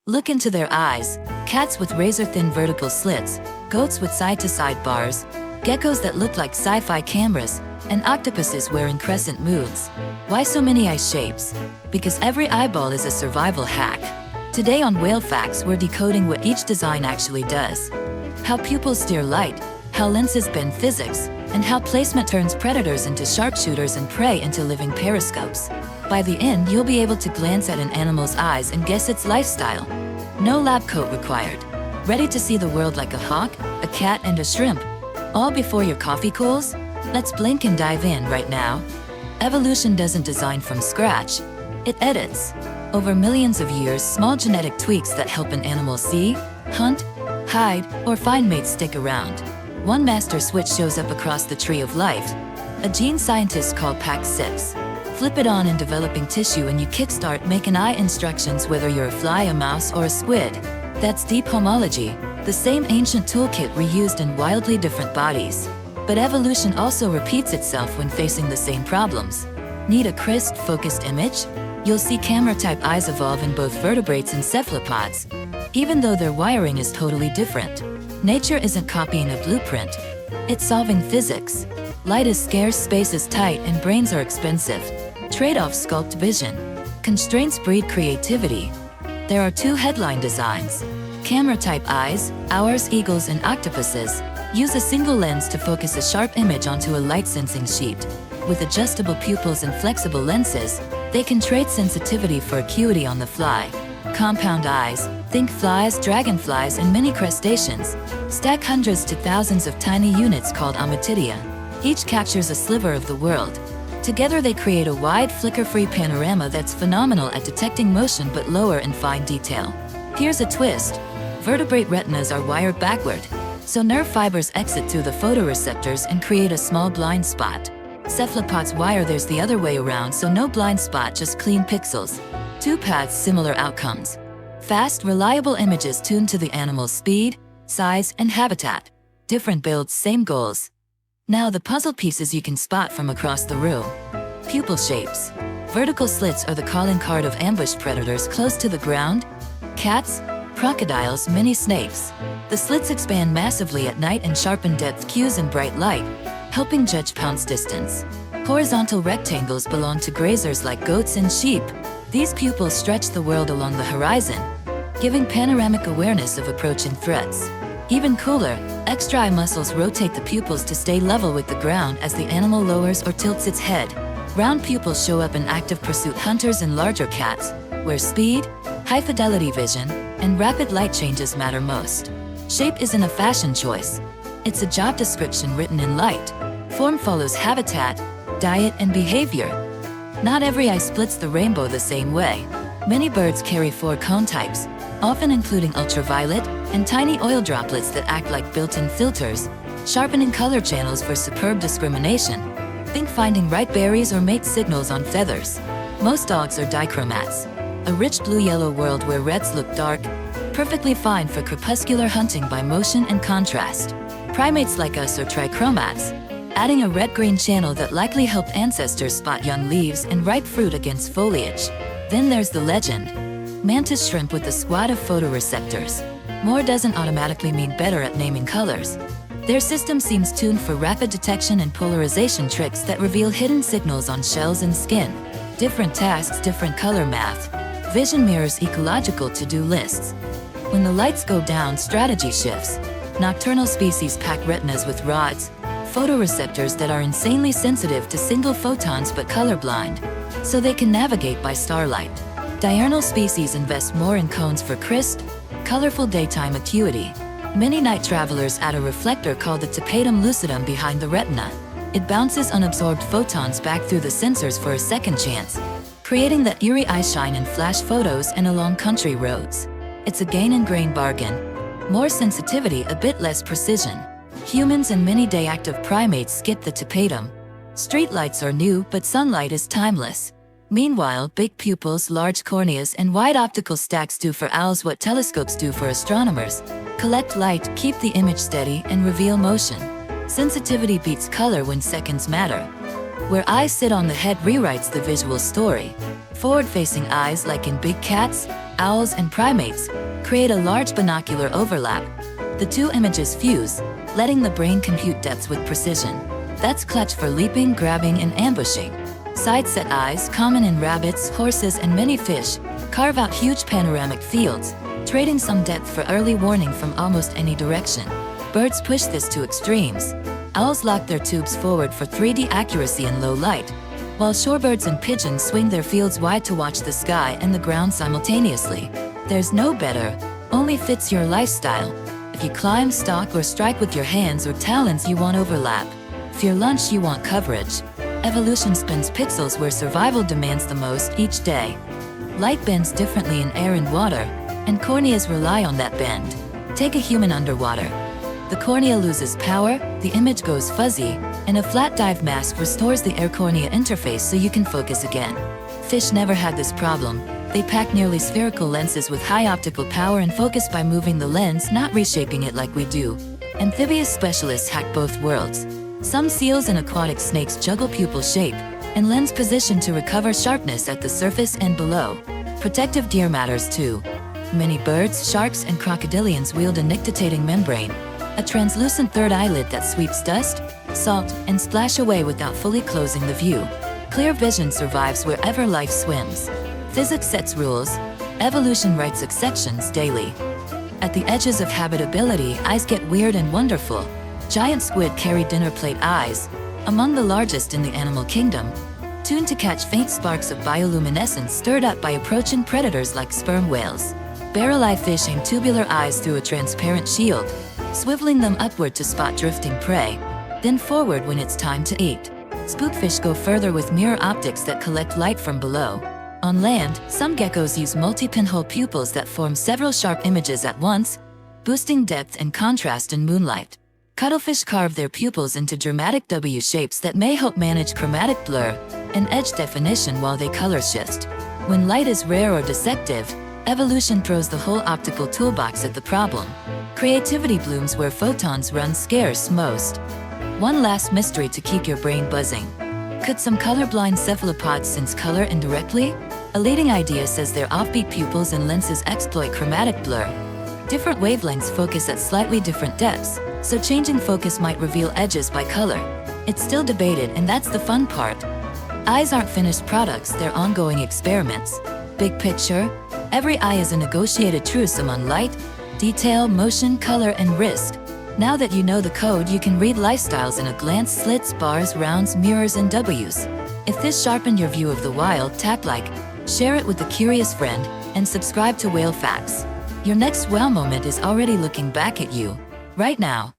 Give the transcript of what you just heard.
Look into their eyes: cats with razor-thin vertical slits, goats with side-to-side bars, geckos that look like sci-fi cameras, and octopuses wearing crescent moons. Why so many eye shapes? Because every eyeball is a survival hack. Today on Whale Facts, we're decoding what each design actually does. How pupils steer light, how lenses bend physics, and how placement turns predators into sharpshooters and prey into living periscopes. By the end, you'll be able to glance at an animal's eyes and guess its lifestyle. No lab coat required. Ready to see the world like a hawk, a cat, and a shrimp? All before your coffee cools? Let's blink and dive in right now. Evolution doesn't design from scratch. It edits. Over millions of years, small genetic tweaks that help an animal see, hunt, hide, or find mates stick around. One master switch shows up across the tree of life. A gene scientists call Pac6. Flip it on in developing tissue and you kickstart making eye instructions whether you're a fly, a mouse, or a squid. That's deep homology, the same ancient toolkit reused in wildly different bodies. But evolution also repeats itself when facing the same problems. Need a crisp, focused image? You'll see camera-type eyes evolve in both vertebrates and cephalopods, even though their wiring is totally different. Nature isn't copying a blueprint. It's solving physics. Light is scarce, space is tight, and brains are expensive. Trade-offs sculpt vision. Constraints breed creativity. There are two headline designs. Camera-type eyes, ours, eagles, and octopuses, use a single lens to focus a sharp image onto a light-sensing sheet. With adjustable pupils and flexible lenses, they can trade sensitivity for acuity on the fly. Compound eyes, think flies, dragonflies, and mini crustaceans, stack hundreds to thousands of tiny units called ommatidia. Each captures a sliver of the world. Together they create a wide, flicker-free panorama that's phenomenal at detecting motion but lower in fine detail. Here's a twist. Vertebrate retinas are wired backward, so nerve fibers exit through the photoreceptors and create a small blind spot. Cephalopods wire theirs the other way around, so no blind spot, just clean pixels. Two paths, similar outcomes. Fast, reliable images tuned to the animal's speed, size, and habitat. Different builds, same goals. Now the puzzle pieces you can spot from across the room. Pupil shapes. Vertical slits are the calling card of ambushed predators close to the ground. Cats, crocodiles, mini snakes. The slits expand massively at night and sharpen depth cues in bright light, helping judge pounce distance. Horizontal rectangles belong to grazers like goats and sheep. These pupils stretch the world along the horizon, giving panoramic awareness of approaching threats. Even cooler, extra eye muscles rotate the pupils to stay level with the ground as the animal lowers or tilts its head. Round pupils show up in active pursuit hunters and larger cats, where speed, high-fidelity vision, and rapid light changes matter most. Shape isn't a fashion choice. It's a job description written in light. Form follows habitat, diet, and behavior. Not every eye splits the rainbow the same way. Many birds carry four cone types, often including ultraviolet and tiny oil droplets that act like built-in filters, sharpening color channels for superb discrimination. Think finding ripe berries or mate signals on feathers. Most dogs are dichromats, a rich blue-yellow world where reds look dark, perfectly fine for crepuscular hunting by motion and contrast. Primates like us are trichromats, adding a red-green channel that likely helped ancestors spot young leaves and ripe fruit against foliage. Then there's the legend. Mantis shrimp with a squad of photoreceptors. More doesn't automatically mean better at naming colors. Their system seems tuned for rapid detection and polarization tricks that reveal hidden signals on shells and skin. Different tasks, different color math. Vision mirrors ecological to-do lists. When the lights go down, strategy shifts. Nocturnal species pack retinas with rods, photoreceptors that are insanely sensitive to single photons but colorblind, so they can navigate by starlight. Diurnal species invest more in cones for crisp, colorful daytime acuity. Many night travelers add a reflector called the tapetum lucidum behind the retina. It bounces unabsorbed photons back through the sensors for a second chance, creating that eerie eye shine in flash photos and along country roads. It's a gain-and-grain bargain. More sensitivity, a bit less precision. Humans and many day-active primates skip the tapetum. Streetlights are new, but sunlight is timeless. Meanwhile, big pupils, large corneas, and wide optical stacks do for owls what telescopes do for astronomers. Collect light, keep the image steady, and reveal motion. Sensitivity beats color when seconds matter. Where eyes sit on the head rewrites the visual story. Forward-facing eyes, like in big cats, owls and primates, create a large binocular overlap. The two images fuse, letting the brain compute depths with precision. That's clutch for leaping, grabbing, and ambushing. Side-set eyes, common in rabbits, horses, and many fish, carve out huge panoramic fields, trading some depth for early warning from almost any direction. Birds push this to extremes. Owls lock their tubes forward for 3D accuracy in low light, while shorebirds and pigeons swing their fields wide to watch the sky and the ground simultaneously. There's no better, only fits your lifestyle. If you climb, stalk, or strike with your hands or talons, you want overlap. If you're lunch, you want coverage. Evolution spins pixels where survival demands the most each day. Light bends differently in air and water, and corneas rely on that bend. Take a human underwater. The cornea loses power, the image goes fuzzy, and a flat dive mask restores the air-cornea interface so you can focus again. Fish never had this problem. They pack nearly spherical lenses with high optical power and focus by moving the lens, not reshaping it like we do. Amphibious specialists hack both worlds. Some seals and aquatic snakes juggle pupil shape and lens position to recover sharpness at the surface and below. Protective gear matters too. Many birds, sharks, and crocodilians wield a nictitating membrane, a translucent third eyelid that sweeps dust, salt, and splash away without fully closing the view. Clear vision survives wherever life swims. Physics sets rules. Evolution writes exceptions daily. At the edges of habitability, eyes get weird and wonderful. Giant squid carry dinner plate eyes, among the largest in the animal kingdom, tuned to catch faint sparks of bioluminescence stirred up by approaching predators like sperm whales. Barrel-eye fish aim tubular eyes through a transparent shield, swiveling them upward to spot drifting prey, then forward when it's time to eat. Spookfish go further with mirror optics that collect light from below. On land, some geckos use multi-pinhole pupils that form several sharp images at once, boosting depth and contrast in moonlight. Cuttlefish carve their pupils into dramatic W shapes that may help manage chromatic blur and edge definition while they color shift. When light is rare or deceptive, evolution throws the whole optical toolbox at the problem. Creativity blooms where photons run scarce most. One last mystery to keep your brain buzzing. Could some colorblind cephalopods sense color indirectly? A leading idea says their offbeat pupils and lenses exploit chromatic blur. Different wavelengths focus at slightly different depths, so changing focus might reveal edges by color. It's still debated, and that's the fun part. Eyes aren't finished products, they're ongoing experiments. Big picture, every eye is a negotiated truce among light, detail, motion, color, and risk. Now that you know the code, you can read lifestyles in a glance: slits, bars, rounds, mirrors, and W's. If this sharpened your view of the wild, tap like, share it with a curious friend, and subscribe to Whale Facts. Your next wow moment is already looking back at you, right now.